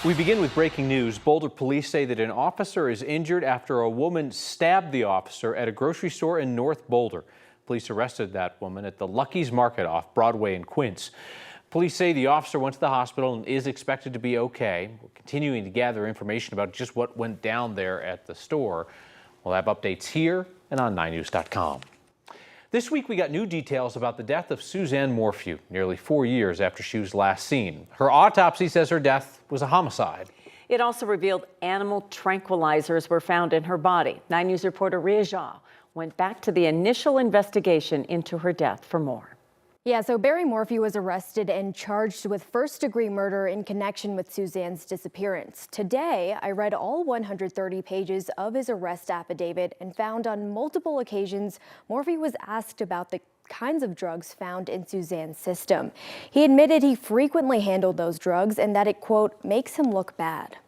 We begin with breaking news. Boulder police say that an officer is injured after a woman stabbed the officer at a grocery store in North Boulder. Police arrested that woman at the Lucky's Market off Broadway in Quince. Police say the officer went to the hospital and is expected to be okay. We're continuing to gather information about just what went down there at the store. We'll have updates here and on 9news.com. This week we got new details about the death of Suzanne Morphe, nearly 4 years after she was last seen. Her autopsy says her death was a homicide. It also revealed animal tranquilizers were found in her body. 9 News reporter Ria Jha went back to the initial investigation into her death for more. Yeah, so Barry Morphe was arrested and charged with first-degree murder in connection with Suzanne's disappearance. Today, I read all 130 pages of his arrest affidavit and found on multiple occasions Morphe was asked about the kinds of drugs found in Suzanne's system. He admitted he frequently handled those drugs and that it, quote, makes him look bad.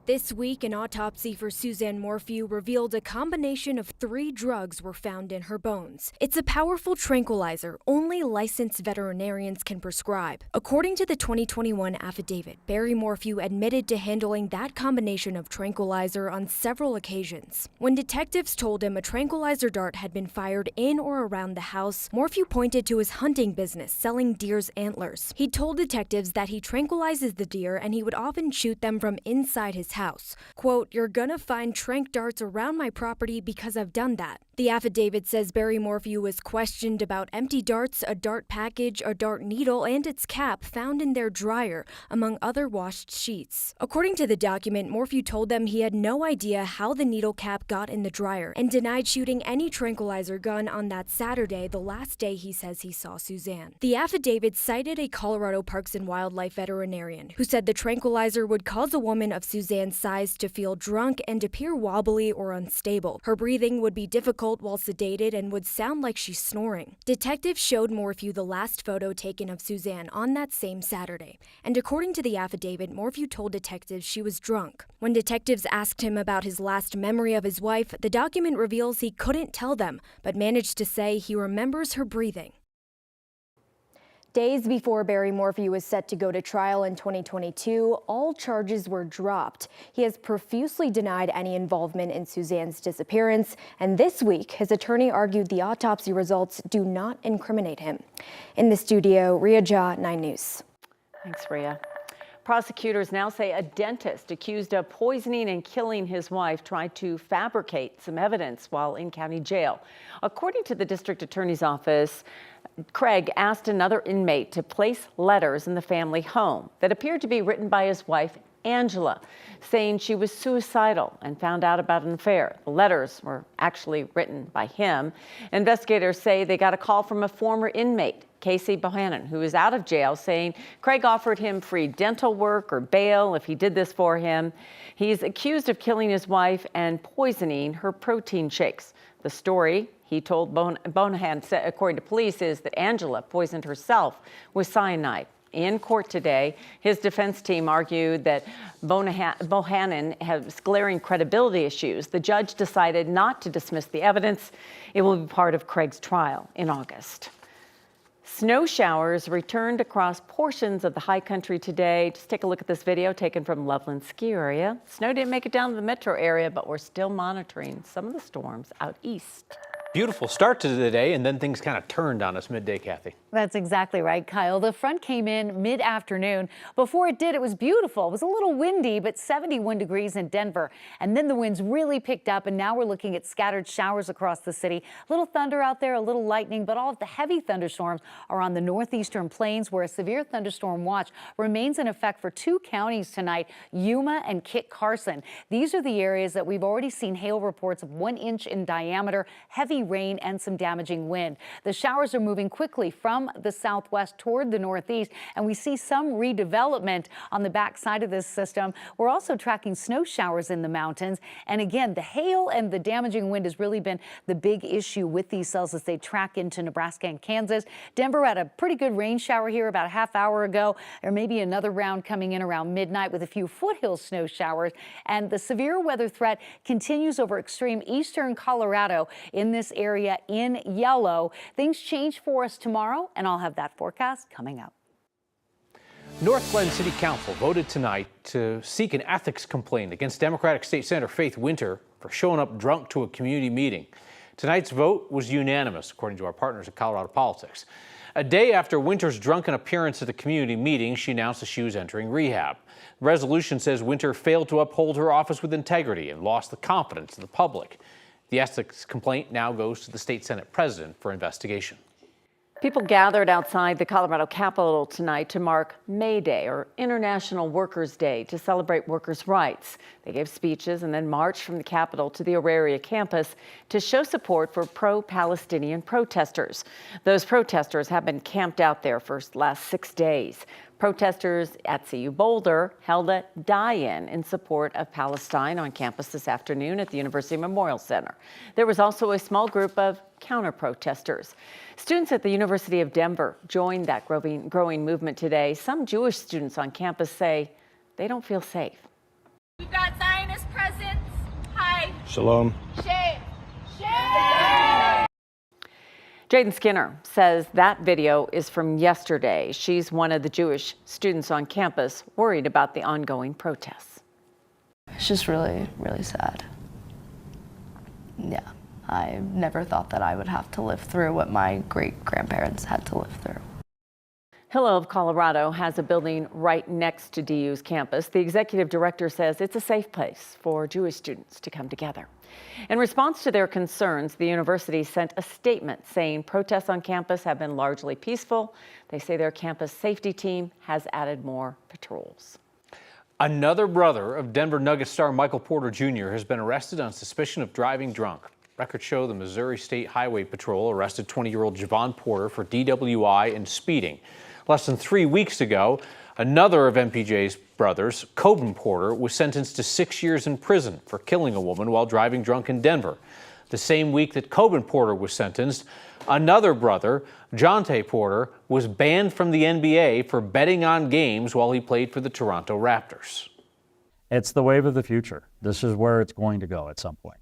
This week, an autopsy for Suzanne Morphe revealed a combination of 3 drugs were found in her bones. It's a powerful tranquilizer only licensed veterinarians can prescribe. According to the 2021 affidavit, Barry Morphe admitted to handling that combination of tranquilizer on several occasions. When detectives told him a tranquilizer dart had been fired in or around the house, Morphe pointed to his hunting business selling deer's antlers. He told detectives that he tranquilizes the deer and he would often shoot them from inside his house. Quote, "You're gonna find tranq darts around my property because I've done that." The affidavit says Barry Morphe was questioned about empty darts, a dart package, a dart needle, and its cap found in their dryer, among other washed sheets. According to the document, Morphe told them he had no idea how the needle cap got in the dryer and denied shooting any tranquilizer gun on that Saturday, the last day he says he saw Suzanne. The affidavit cited a Colorado Parks and Wildlife veterinarian who said the tranquilizer would cause a woman of Suzanne's size to feel drunk and appear wobbly or unstable. Her breathing would be difficult while sedated and would sound like she's snoring. Detectives showed Morphe the last photo taken of Suzanne on that same Saturday, and according to the affidavit, Morphe told detectives she was drunk. When detectives asked him about his last memory of his wife, the document reveals he couldn't tell them, but managed to say he remembers her breathing. Days before Barry Morphe was set to go to trial in 2022, all charges were dropped. He has profusely denied any involvement in Suzanne's disappearance, and this week, his attorney argued the autopsy results do not incriminate him. In the studio, Ria Jha, 9 News. Thanks, Ria. Prosecutors now say a dentist accused of poisoning and killing his wife tried to fabricate some evidence while in county jail. According to the district attorney's office, Craig asked another inmate to place letters in the family home that appeared to be written by his wife, Angela, saying she was suicidal and found out about an affair. The letters were actually written by him. Investigators say they got a call from a former inmate, Casey Bohannon, who is out of jail, saying Craig offered him free dental work or bail if he did this for him. He's accused of killing his wife and poisoning her protein shakes. The story he told Bohannon, according to police, is that Angela poisoned herself with cyanide. In court today, his defense team argued that Bohannon has glaring credibility issues. The judge decided not to dismiss the evidence. It will be part of Craig's trial in August. Snow showers returned across portions of the high country today. Just take a look at this video taken from Loveland ski area. Snow didn't make it down to the metro area, but we're still monitoring some of the storms out east. Beautiful start to the day, and then things kind of turned on us midday, Kathy. That's exactly right, Kyle. The front came in mid-afternoon. Before it did, it was beautiful. It was a little windy, but 71 degrees in Denver. And then the winds really picked up, and now we're looking at scattered showers across the city. A little thunder out there, a little lightning, but all of the heavy thunderstorms are on the northeastern plains, where a severe thunderstorm watch remains in effect for 2 counties tonight, Yuma and Kit Carson. These are the areas that we've already seen hail reports of 1 inch in diameter, heavy rain, and some damaging wind. The showers are moving quickly from the southwest toward the northeast, and we see some redevelopment on the backside of this system. We're also tracking snow showers in the mountains. And again, the hail and the damaging wind has really been the big issue with these cells as they track into Nebraska and Kansas. Denver had a pretty good rain shower here about a half hour ago. There may be another round coming in around midnight with a few foothill snow showers. And the severe weather threat continues over extreme eastern Colorado in this area in yellow. Things change for us tomorrow, and I'll have that forecast coming up. North Glen City Council voted tonight to seek an ethics complaint against Democratic State Senator Faith Winter for showing up drunk to a community meeting. Tonight's vote was unanimous, according to our partners at Colorado Politics. A day after Winter's drunken appearance at the community meeting, she announced that she was entering rehab. The resolution says Winter failed to uphold her office with integrity and lost the confidence of the public. The ethics complaint now goes to the state Senate president for investigation. People gathered outside the Colorado Capitol tonight to mark May Day, or International Workers' Day, to celebrate workers' rights. They gave speeches and then marched from the Capitol to the Auraria campus to show support for pro-Palestinian protesters. Those protesters have been camped out there for the last 6 days. Protesters at CU Boulder held a die-in support of Palestine on campus this afternoon at the University Memorial Center. There was also a small group of counter-protesters. Students at the University of Denver joined that growing movement today. Some Jewish students on campus say they don't feel safe. We've got Zionist presence. Hi. Shalom. Shame. Shame. Jaden Skinner says that video is from yesterday. She's one of the Jewish students on campus worried about the ongoing protests. It's just really, really sad. Yeah, I never thought that I would have to live through what my great-grandparents had to live through. Hillel of Colorado has a building right next to DU's campus. The executive director says it's a safe place for Jewish students to come together. In response to their concerns, the university sent a statement saying protests on campus have been largely peaceful. They say their campus safety team has added more patrols. Another brother of Denver Nuggets star Michael Porter Jr. has been arrested on suspicion of driving drunk. Records show the Missouri State Highway Patrol arrested 20-year-old Javon Porter for DWI and speeding. Less than 3 weeks ago, another of MPJ's brothers, Coben Porter, was sentenced to 6 years in prison for killing a woman while driving drunk in Denver. The same week that Coben Porter was sentenced, another brother, Jonte Porter, was banned from the NBA for betting on games while he played for the Toronto Raptors. It's the wave of the future. This is where it's going to go at some point.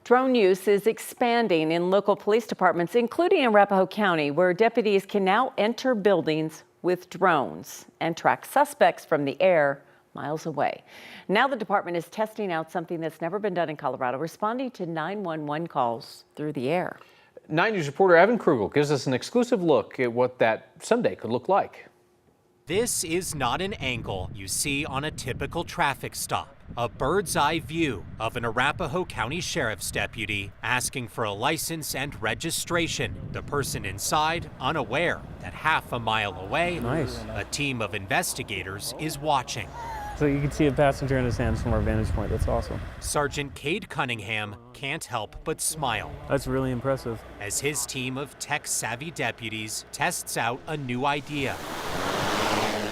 Drone use is expanding in local police departments, including in Arapahoe County, where deputies can now enter buildings with drones and track suspects from the air miles away. Now the department is testing out something that's never been done in Colorado, responding to 911 calls through the air. 9 News reporter Evan Krugel gives us an exclusive look at what that Sunday could look like. This is not an angle you see on a typical traffic stop. A bird's eye view of an Arapahoe County Sheriff's deputy asking for a license and registration. The person inside unaware that half a mile away, a team of investigators is watching. So you can see a passenger in his hands from our vantage point. That's awesome. Sergeant Cade Cunningham can't help but smile. That's really impressive. As his team of tech-savvy deputies tests out a new idea.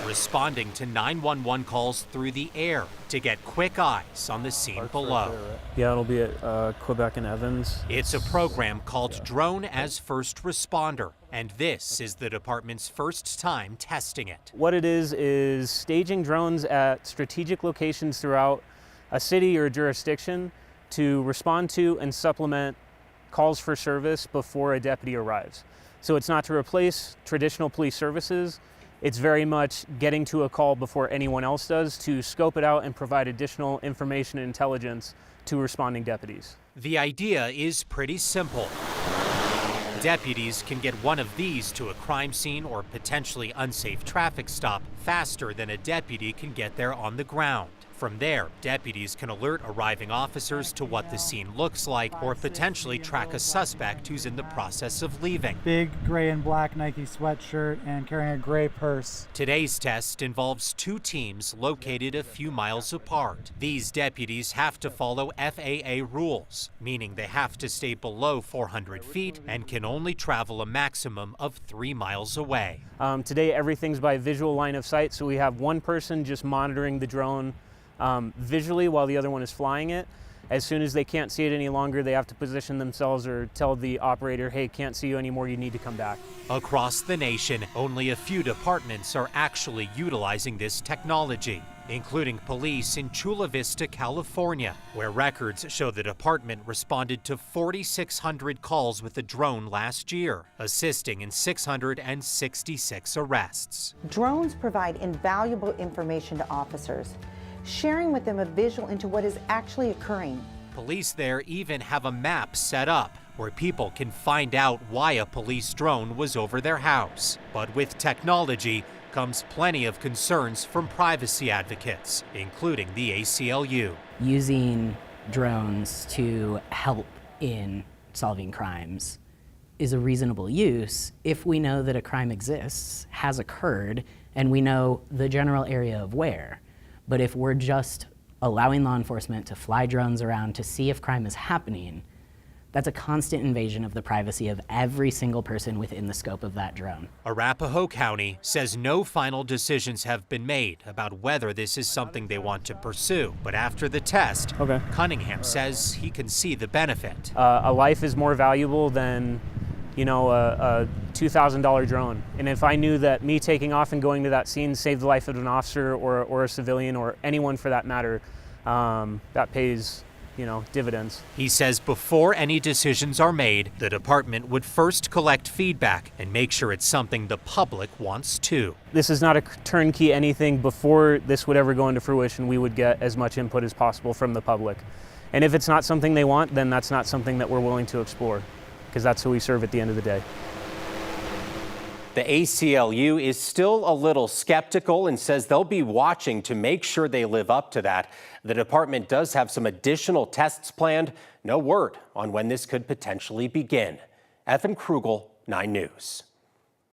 Responding to 911 calls through the air to get quick eyes on the scene below. Yeah, it'll be at Quebec and Evans. It's a program called Drone as First Responder, and this is the department's first time testing it. What it is staging drones at strategic locations throughout a city or a jurisdiction to respond to and supplement calls for service before a deputy arrives. So it's not to replace traditional police services. It's very much getting to a call before anyone else does to scope it out and provide additional information and intelligence to responding deputies. The idea is pretty simple. Deputies can get one of these to a crime scene or potentially unsafe traffic stop faster than a deputy can get there on the ground. From there, deputies can alert arriving officers to what the scene looks like or potentially track a suspect who's in the process of leaving. Big gray and black Nike sweatshirt and carrying a gray purse. Today's test involves two teams located a few miles apart. These deputies have to follow FAA rules, meaning they have to stay below 400 feet and can only travel a maximum of 3 miles away. Today, everything's by visual line of sight, so we have one person just monitoring the drone visually while the other one is flying it. As soon as they can't see it any longer, they have to position themselves or tell the operator, hey, can't see you anymore, you need to come back. Across the nation, only a few departments are actually utilizing this technology. including police in Chula Vista, California, where records show the department responded to 4,600 calls with a drone last year, assisting in 666 arrests. Drones provide invaluable information to officers, sharing with them a visual into what is actually occurring. Police there even have a map set up where people can find out why a police drone was over their house. But with technology comes plenty of concerns from privacy advocates, including the ACLU. Using drones to help in solving crimes is a reasonable use if we know that a crime exists, has occurred, and we know the general area of where. But if we're just allowing law enforcement to fly drones around to see if crime is happening, that's a constant invasion of the privacy of every single person within the scope of that drone. Arapahoe County says no final decisions have been made about whether this is something they want to pursue. But after the test, Cunningham says he can see the benefit. A life is more valuable than, you know, a $2,000 drone. And if I knew that me taking off and going to that scene saved the life of an officer or a civilian or anyone for that matter, that pays, you know, dividends. He says before any decisions are made, the department would first collect feedback and make sure it's something the public wants too. This is not a turnkey anything. Before this would ever go into fruition, we would get as much input as possible from the public. And if it's not something they want, then that's not something that we're willing to explore, because that's who we serve at the end of the day. The ACLU is still a little skeptical and says they'll be watching to make sure they live up to that. The department does have some additional tests planned. No word on when this could potentially begin. Ethan Krugel, 9 News.